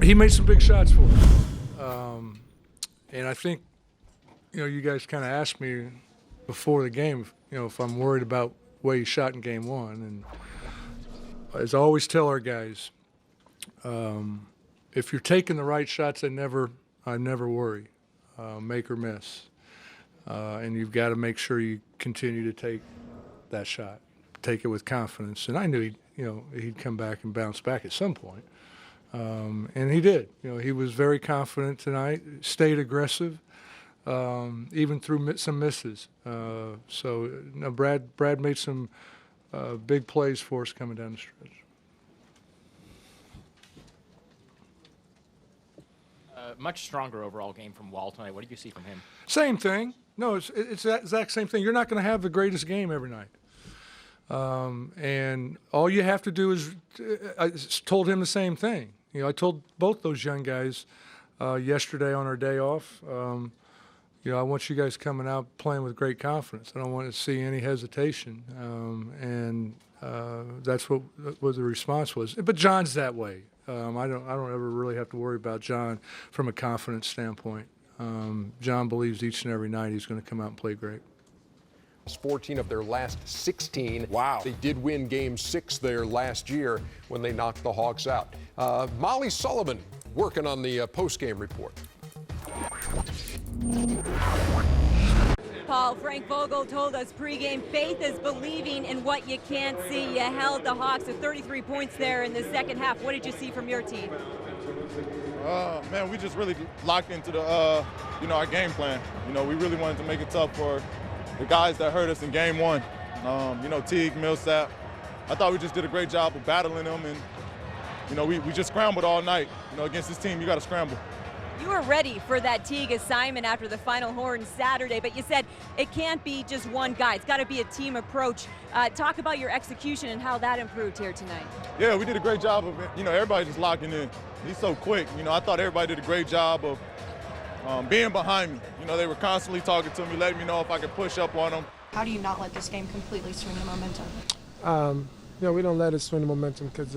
he made some big shots for us. And I think, you guys kind of asked me before the game, if I'm worried about the way he shot in game one. And as I always tell our guys, if you're taking the right shots, I never worry, make or miss. And you've got to make sure you continue to take that shot, take it with confidence. And I knew he'd come back and bounce back at some point. And he did. He was very confident tonight, stayed aggressive, even through some misses. Brad made some big plays for us coming down the stretch. Much stronger overall game from Wall tonight. What did you see from him? Same thing. No, it's that exact same thing. You're not going to have the greatest game every night. And all you have to do is, I told him the same thing. I told both those young guys yesterday on our day off, I want you guys coming out playing with great confidence. I don't want to see any hesitation. That's what the response was. But John's that way. I don't ever really have to worry about John from a confidence standpoint. John believes each and every night he's going to come out and play great. 14 of their last 16. Wow. They did win Game 6 there last year when they knocked the Hawks out. Molly Sullivan working on the post-game report. Paul, Frank Vogel told us pregame, faith is believing in what you can't see. You held the Hawks to 33 points there in the second half. What did you see from your team? Man, we just really locked into the, our game plan. We really wanted to make it tough for the guys that hurt us in game one. Teague, Millsap. I thought we just did a great job of battling them, and we just scrambled all night. Against this team, you got to scramble. You were ready for that Teague assignment after the Final Horn Saturday, but you said it can't be just one guy. It's got to be a team approach. Talk about your execution and how that improved here tonight. Yeah, we did a great job of it. Everybody just locking in. He's so quick. I thought everybody did a great job of being behind me. They were constantly talking to me, letting me know if I could push up on them. How do you not let this game completely swing the momentum? We don't let it swing the momentum because,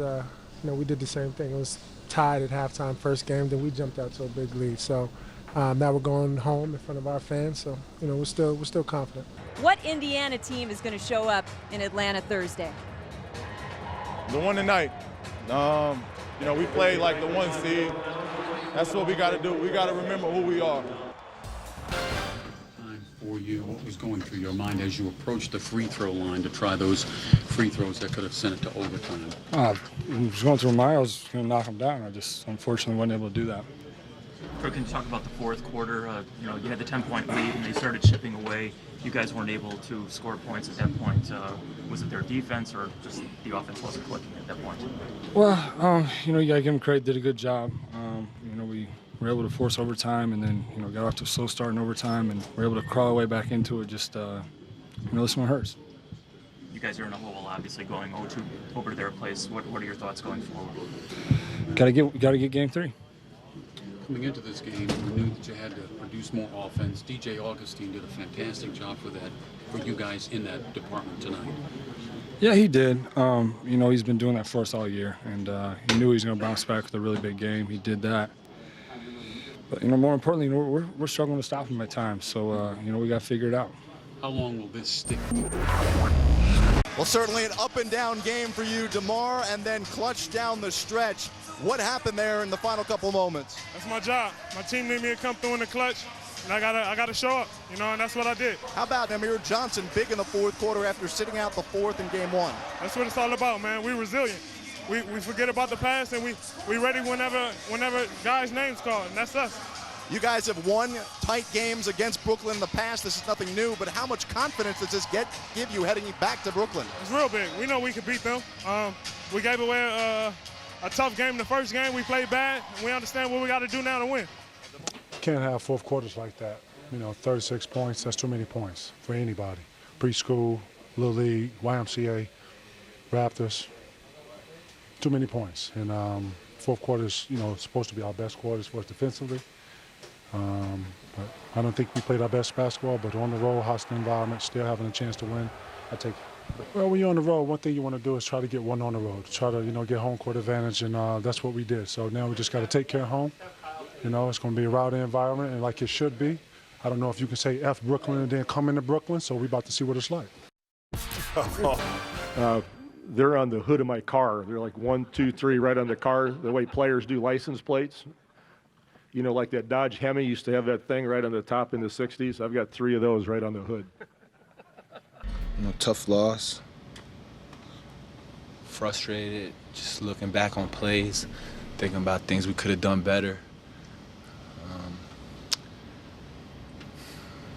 we did the same thing. It was tied at halftime first game, then we jumped out to a big lead. So now we're going home in front of our fans. So, we're still confident. What Indiana team is going to show up in Atlanta Thursday? The one tonight. We played like the one seed. That's what we got to do. We got to remember who we are. For you, what was going through your mind as you approached the free throw line to try those free throws that could have sent it to overtime? It was going through my mind. I was going to knock them down. I just unfortunately wasn't able to do that. Can you talk about the fourth quarter? You had the 10-point lead and they started chipping away. You guys weren't able to score points at that point. Was it their defense or just the offense wasn't clicking at that point? Well, you got to give them credit. Did a good job. We were able to force overtime and then, got off to a slow start in overtime and were able to crawl our way back into it. Just, this one hurts. You guys are in a hole, obviously, going 0-2 over to their place. What are your thoughts going forward? Got to get game 3. Coming into this game, you knew that you had to produce more offense. DJ Augustine did a fantastic job for you guys in that department tonight. Yeah, he did. He's been doing that for us all year, and he knew he was going to bounce back with a really big game. He did that. But, more importantly, we're struggling to stop him at times. So, we got to figure it out. How long will this stick? Well, certainly an up-and-down game for you, DeMar, and then clutch down the stretch. What happened there in the final couple moments? That's my job. My team need me to come through in the clutch, and I gotta show up, and that's what I did. How about Amir Johnson, big in the fourth quarter after sitting out the fourth in game one? That's what it's all about, man. We're resilient. We forget about the past, and we ready whenever guys' names called, and that's us. You guys have won tight games against Brooklyn in the past. This is nothing new, but how much confidence does this give you heading back to Brooklyn? It's real big. We know we can beat them. We gave away a tough game the first game. We played bad. We understand what we got to do now to win. Can't have fourth quarters like that. 36 points, that's too many points for anybody. Preschool, Little League, YMCA, Raptors, too many points. And fourth quarter's, supposed to be our best quarters for us defensively. But I don't think we played our best basketball, but on the road, hostile environment, still having a chance to win, I take it. Well, when you're on the road, one thing you want to do is try to get one on the road, try to, get home court advantage, and that's what we did. So now we just got to take care of home. It's going to be a rowdy environment, and like it should be. I don't know if you can say F Brooklyn and then come into Brooklyn, so we're about to see what it's like. They're on the hood of my car. They're like 1, 2, 3 right on the car, the way players do license plates. Like that Dodge Hemi used to have that thing right on the top in the 60s. I've got 3 of those right on the hood. Tough loss. Frustrated, just looking back on plays, thinking about things we could have done better.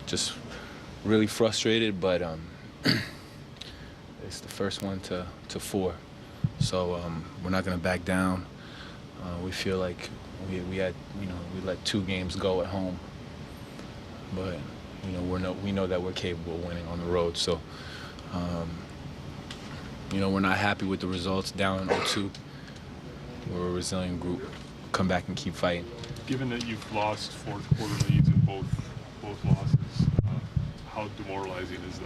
Just really frustrated, but it's the first one to 4. So we're not going to back down. We feel like we let 2 games go at home, but we know that we're capable of winning on the road. So we're not happy with the results, down 0-2. We're a resilient group. Come back and keep fighting. Given that you've lost fourth quarter leads in both losses, how demoralizing is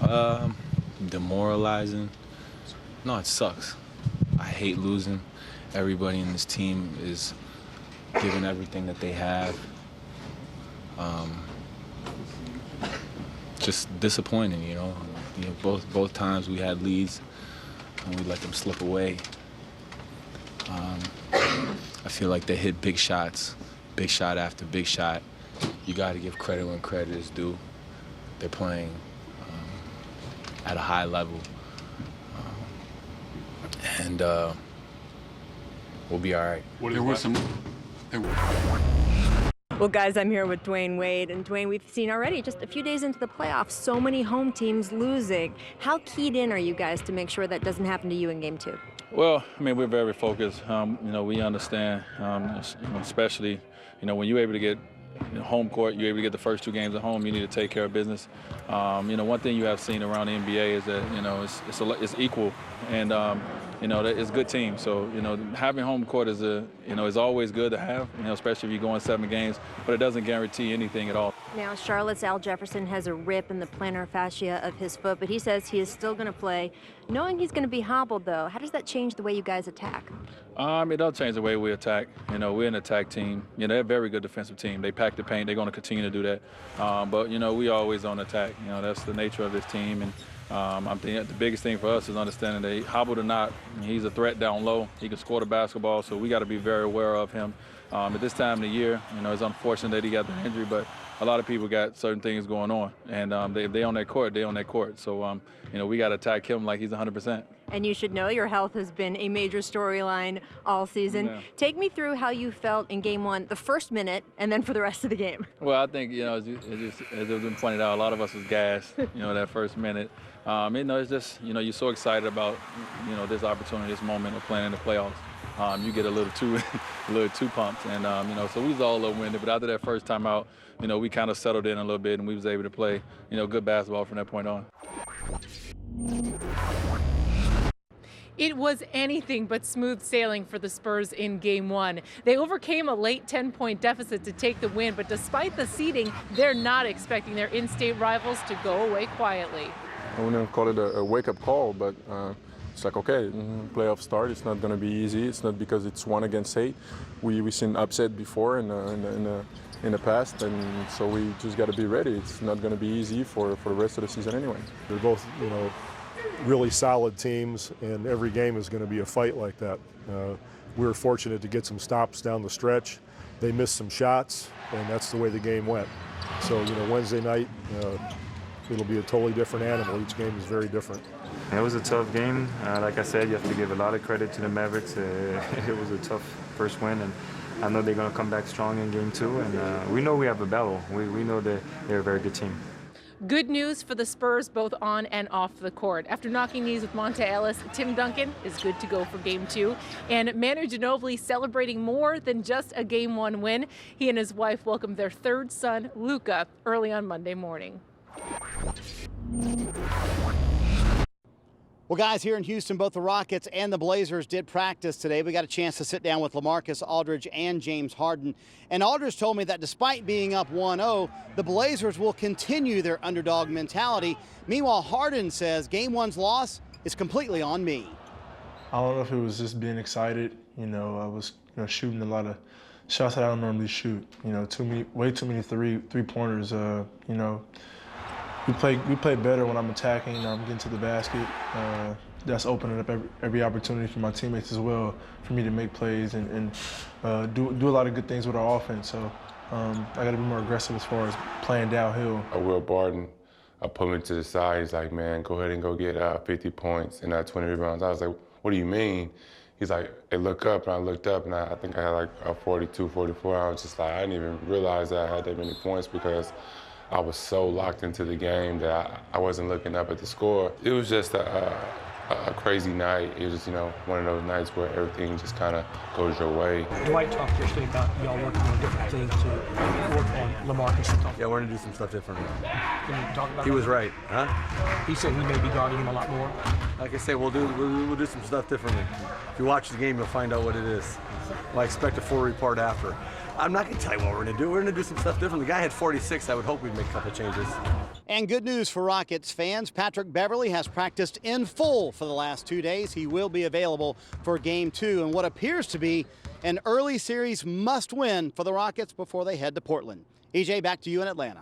that? Demoralizing? No, it sucks. I hate losing. Everybody in this team is giving everything that they have. Just disappointing, both times we had leads and we let them slip away. I feel like they hit big shots, big shot after big shot. You got to give credit when credit is due. They're playing at a high level, and we'll be all right. Well, guys, I'm here with Dwayne Wade. And Dwayne, we've seen already just a few days into the playoffs, so many home teams losing. How keyed in are you guys to make sure that doesn't happen to you in Game 2? Well, we're very focused. We understand, especially, when you're able to get home court, you're able to get the first 2 games at home, you need to take care of business. One thing you have seen around the NBA is that, it's equal, and, it's a good team. So, having home court is is always good to have, especially if you go in 7 games, but it doesn't guarantee anything at all. Now, Charlotte's Al Jefferson has a rip in the plantar fascia of his foot, but he says he is still going to play. Knowing he's going to be hobbled, though, how does that change the way you guys attack? It does change the way we attack. We're an attack team. They're a very good defensive team. They pack the paint. They're going to continue to do that. But, we always on attack. That's the nature of this team. And I think the biggest thing for us is understanding that hobbled or not, he's a threat down low. He can score the basketball, so we got to be very aware of him. At this time of the year, it's unfortunate that he got the injury, but a lot of people got certain things going on. And if they on that court, they on that court. So, we got to attack him like he's 100%. And you should know your health has been a major storyline all season. Yeah. Take me through how you felt in Game 1, the first minute, and then for the rest of the game. Well, I think, as it has been pointed out, a lot of us was gassed, that first minute. It's just, you're so excited about, this opportunity, this moment of playing in the playoffs. You get a little too pumped, and so we was all a little winded. But after that first time out, we kind of settled in a little bit, and we was able to play, good basketball from that point on. It was anything but smooth sailing for the Spurs in Game 1. They overcame a late 10-point deficit to take the win, but despite the seeding, they're not expecting their in-state rivals to go away quietly. I wouldn't call it a wake-up call, but it's like, okay, playoff start. It's not going to be easy. It's not because it's 1 against 8. We've seen upset before in the past, and so we just got to be ready. It's not going to be easy for the rest of the season anyway. They're both, really solid teams, and every game is going to be a fight like that. We were fortunate to get some stops down the stretch. They missed some shots, and that's the way the game went. So, Wednesday night, it'll be a totally different animal. Each game is very different. It was a tough game. Like I said, you have to give a lot of credit to the Mavericks. It was a tough first win, and I know they're going to come back strong in Game 2. And we know we have a battle. We know that they're a very good team. Good news for the Spurs both on and off the court. After knocking knees with Monta Ellis, Tim Duncan is good to go for Game 2. And Manu Ginobili celebrating more than just a Game 1 win. He and his wife welcomed their 3rd son, Luca, early on Monday morning. Well, guys, here in Houston, both the Rockets and the Blazers did practice today. We got a chance to sit down with LaMarcus Aldridge and James Harden. And Aldridge told me that despite being up 1-0, the Blazers will continue their underdog mentality. Meanwhile, Harden says Game 1's loss is completely on me. I don't know if it was just being excited. I was shooting a lot of shots that I don't normally shoot. Way too many three-pointers. We play better when I'm attacking. I'm getting to the basket. That's opening up every opportunity for my teammates as well, for me to make plays and do a lot of good things with our offense. So I got to be more aggressive as far as playing downhill. Will Barton, I put him to the side. He's like, man, go ahead and go get 50 points and 20 rebounds. I was like, what do you mean? He's like, hey, look up. And I looked up, and I think I had like a 42, 44. I was just like, I didn't even realize that I had that many points because I was so locked into the game that I wasn't looking up at the score. It was just a crazy night. It was, one of those nights where everything just kind of goes your way. Dwight talked yesterday about y'all working on different things to work on LaMarcus. Yeah, we're going to do some stuff differently. Can you talk about He that? was right, huh? He said he may be guarding him a lot more. Like I say, we'll do some stuff differently. If you watch the game, you'll find out what it is. Well, I expect a full report after. I'm not going to tell you what we're going to do. We're going to do some stuff different. The guy had 46. I would hope we'd make a couple changes. And good news for Rockets fans. Patrick Beverley has practiced in full for the last 2 days. He will be available for Game 2 in what appears to be an early series must-win for the Rockets before they head to Portland. EJ, back to you in Atlanta.